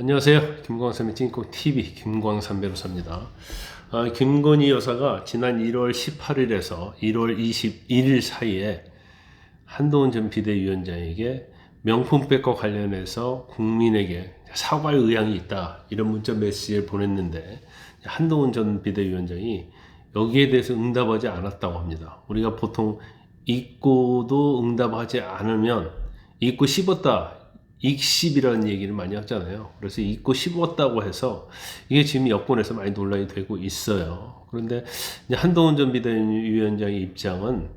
안녕하세요. 김광삼의 찐콕TV 김광삼 변호사입니다. 김건희 여사가 지난 1월 18일에서 1월 21일 사이에 한동훈 전 비대위원장에게 명품백과 관련해서 국민에게 사과할 의향이 있다, 이런 문자 메시지를 보냈는데, 한동훈 전 비대위원장이 여기에 대해서 응답하지 않았다고 합니다. 우리가 보통 잊고도 응답하지 않으면 잊고 씹었다, 익십이라는 얘기를 많이 하잖아요. 그래서 잊고 씹었다고 해서 이게 지금 여권에서 많이 논란이 되고 있어요. 그런데 이제 한동훈 전 비대위원장의 입장은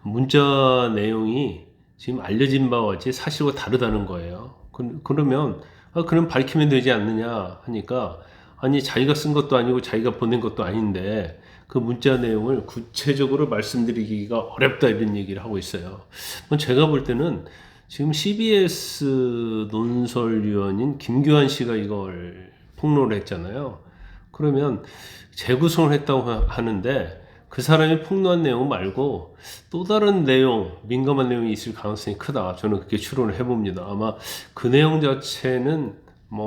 문자 내용이 지금 알려진 바와 같이 사실과 다르다는 거예요. 그러면 그럼 밝히면 되지 않느냐 하니까, 아니 자기가 쓴 것도 아니고 자기가 보낸 것도 아닌데 그 문자 내용을 구체적으로 말씀드리기가 어렵다, 이런 얘기를 하고 있어요. 제가 볼 때는 지금 CBS 논설위원인 김규환 씨가 이걸 폭로를 했잖아요. 그러면 재구성을 했다고 하는데 그 사람이 폭로한 내용 말고 또 다른 내용, 민감한 내용이 있을 가능성이 크다, 저는 그렇게 추론을 해봅니다. 아마 그 내용 자체는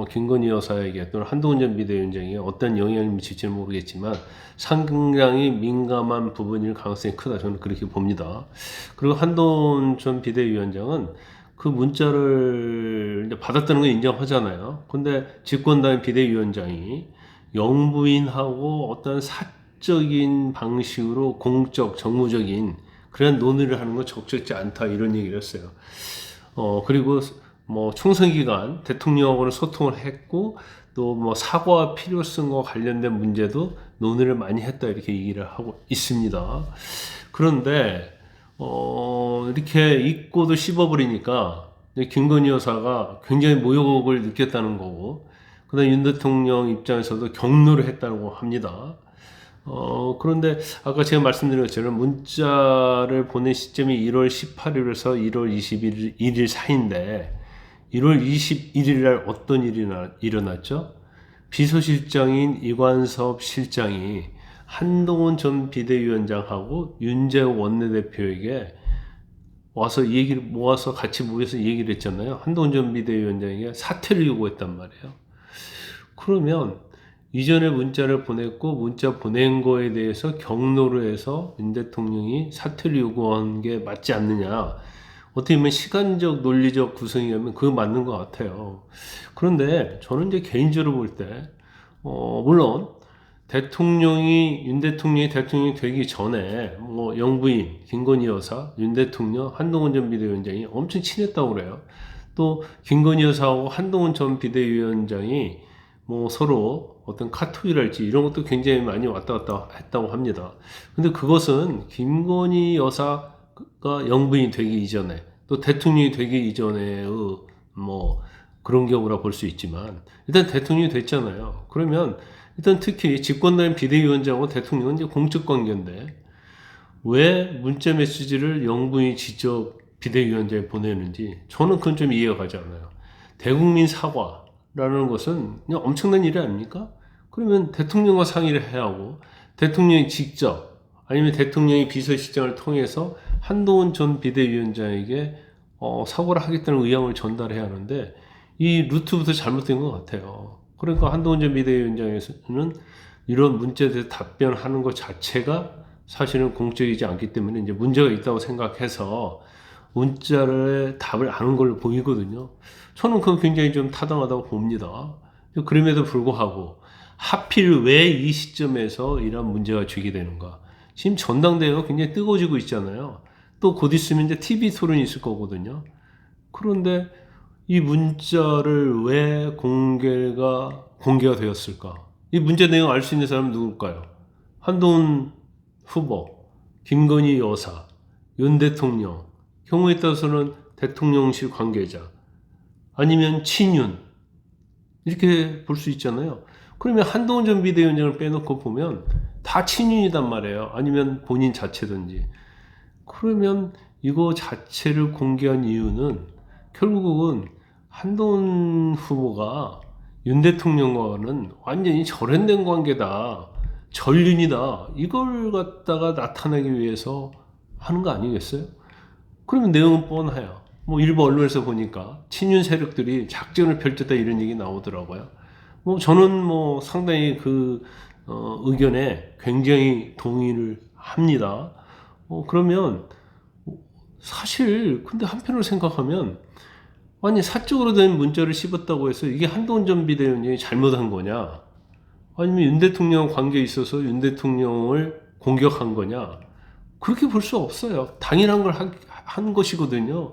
김건희 여사에게 또는 한동훈 전 비대위원장에게 어떤 영향을 미칠지는 모르겠지만 상당히 민감한 부분일 가능성이 크다, 저는 그렇게 봅니다. 그리고 한동훈 전 비대위원장은 그 문자를 이제 받았다는 걸 인정하잖아요. 근데 집권당 비대위원장이 영부인하고 어떤 사적인 방식으로 공적, 정무적인 그런 논의를 하는 건 적절치 않다, 이런 얘기를 했어요. 그리고 총선 기간 대통령하고는 소통을 했고, 또 사과 필요성과 관련된 문제도 논의를 많이 했다, 이렇게 얘기를 하고 있습니다. 그런데 이렇게 잊고도 씹어버리니까 김건희 여사가 굉장히 모욕을 느꼈다는 거고, 그 다음에 윤 대통령 입장에서도 격노를 했다고 합니다. 그런데 아까 제가 말씀드린 것처럼 문자를 보낸 시점이 1월 18일에서 1월 21일 사이인데, 1월 21일 날 어떤 일이 일어났죠? 비서실장인 이관섭 실장이 한동훈 전 비대위원장하고 윤재욱 원내대표에게 와서 얘기를 모아서 같이 모여서 얘기를 했잖아요. 한동훈 전 비대위원장에게 사퇴를 요구했단 말이에요. 그러면 이전에 문자를 보냈고 문자 보낸 거에 대해서 격노를 해서 윤 대통령이 사퇴를 요구한 게 맞지 않느냐, 어떻게 보면 시간적 논리적 구성이라면 그거 맞는 것 같아요. 그런데 저는 이제 개인적으로 볼 때 물론 윤 대통령이 대통령이 되기 전에 영부인 김건희 여사, 윤 대통령, 한동훈 전 비대위원장이 엄청 친했다고 그래요. 또 김건희 여사하고 한동훈 전 비대위원장이 서로 어떤 카톡이랄지 이런 것도 굉장히 많이 왔다 갔다 했다고 합니다. 근데 그것은 김건희 여사가 영부인이 되기 이전에, 또 대통령이 되기 이전에의 그런 경우라 볼 수 있지만, 일단 대통령이 됐잖아요. 그러면 일단 특히 집권당 비대위원장하고 대통령은 이제 공적 관계인데 왜 문자 메시지를 영부인이 직접 비대위원장에 보내는지 저는 그건 좀 이해가 가지 않아요. 대국민 사과라는 것은 그냥 엄청난 일이 아닙니까? 그러면 대통령과 상의를 해야 하고, 대통령이 직접 아니면 대통령이 비서실장을 통해서 한동훈 전 비대위원장에게 사과를 하겠다는 의향을 전달해야 하는데, 이 루트부터 잘못된 것 같아요. 그러니까 한동훈 전 비대위원장에서는 이런 문제에 대해서 답변하는 것 자체가 사실은 공적이지 않기 때문에 이제 문제가 있다고 생각해서 문자를 답을 안 한 걸로 보이거든요. 저는 그건 굉장히 좀 타당하다고 봅니다. 그럼에도 불구하고 하필 왜 이 시점에서 이런 문제가 제기되는가? 지금 전당대회가 굉장히 뜨거워지고 있잖아요. 또 곧 있으면 이제 TV 토론이 있을 거거든요. 그런데 이 문자를 왜 공개가 되었을까? 이 문제 내용 알 수 있는 사람은 누굴까요? 한동훈 후보, 김건희 여사, 윤 대통령, 경우에 따라서는 대통령실 관계자, 아니면 친윤, 이렇게 볼 수 있잖아요. 그러면 한동훈 전 비대위원장을 빼놓고 보면 다 친윤이단 말이에요. 아니면 본인 자체든지. 그러면 이거 자체를 공개한 이유는 결국은 한동훈 후보가 윤 대통령과는 완전히 절연된 관계다, 전륜이다, 이걸 갖다가 나타내기 위해서 하는 거 아니겠어요? 그러면 내용은 뻔해요. 뭐 일부 언론에서 보니까 친윤 세력들이 작전을 펼쳤다 이런 얘기 나오더라고요. 뭐 저는 뭐 상당히 그 의견에 굉장히 동의를 합니다. 그러면 사실 근데 한편으로 생각하면 아니 사적으로 된 문자를 씹었다고 해서 이게 한동훈 전 비대위원장이 잘못한 거냐? 아니면 윤 대통령 관계에 있어서 윤 대통령을 공격한 거냐? 그렇게 볼 수 없어요. 당연한 걸 한 것이거든요.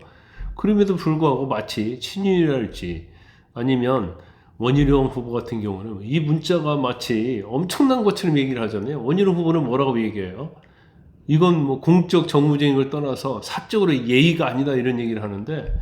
그럼에도 불구하고 마치 친윤이랄지 아니면 원희룡 후보 같은 경우는 이 문자가 마치 엄청난 것처럼 얘기를 하잖아요. 원희룡 후보는 뭐라고 얘기해요? 이건 뭐 공적 정무적인 걸 떠나서 사적으로 예의가 아니다 이런 얘기를 하는데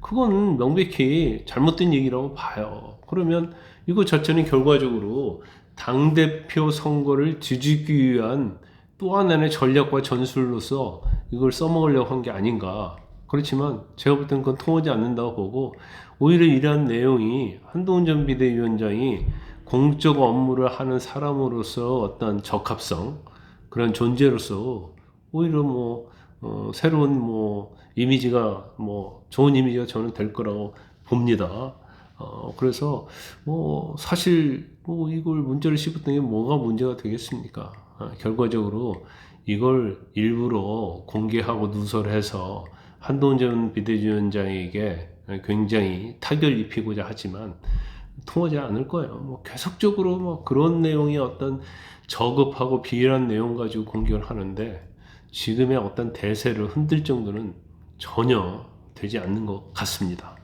그건 명백히 잘못된 얘기라고 봐요. 그러면 이거 자체는 결과적으로 당대표 선거를 뒤집기 위한 또 하나의 전략과 전술로서 이걸 써먹으려고 한 게 아닌가. 그렇지만 제가 볼 때는 그건 통하지 않는다고 보고 오히려 이러한 내용이 한동훈 전 비대위원장이 공적 업무를 하는 사람으로서 어떤 적합성 그런 존재로서 오히려 뭐 새로운 뭐 이미지가 뭐 좋은 이미지가 저는 될 거라고 봅니다. 그래서 뭐 사실 뭐 이걸 문제를 씹었던 게 뭐가 문제가 되겠습니까? 결과적으로 이걸 일부러 공개하고 누설해서 한동훈 전 비대위원장에게 굉장히 타격을 입히고자 하지만 통하지 않을 거예요. 뭐 계속적으로 뭐 그런 내용이 어떤 저급하고 비열한 내용 가지고 공격을 하는데 지금의 어떤 대세를 흔들 정도는 전혀 되지 않는 것 같습니다.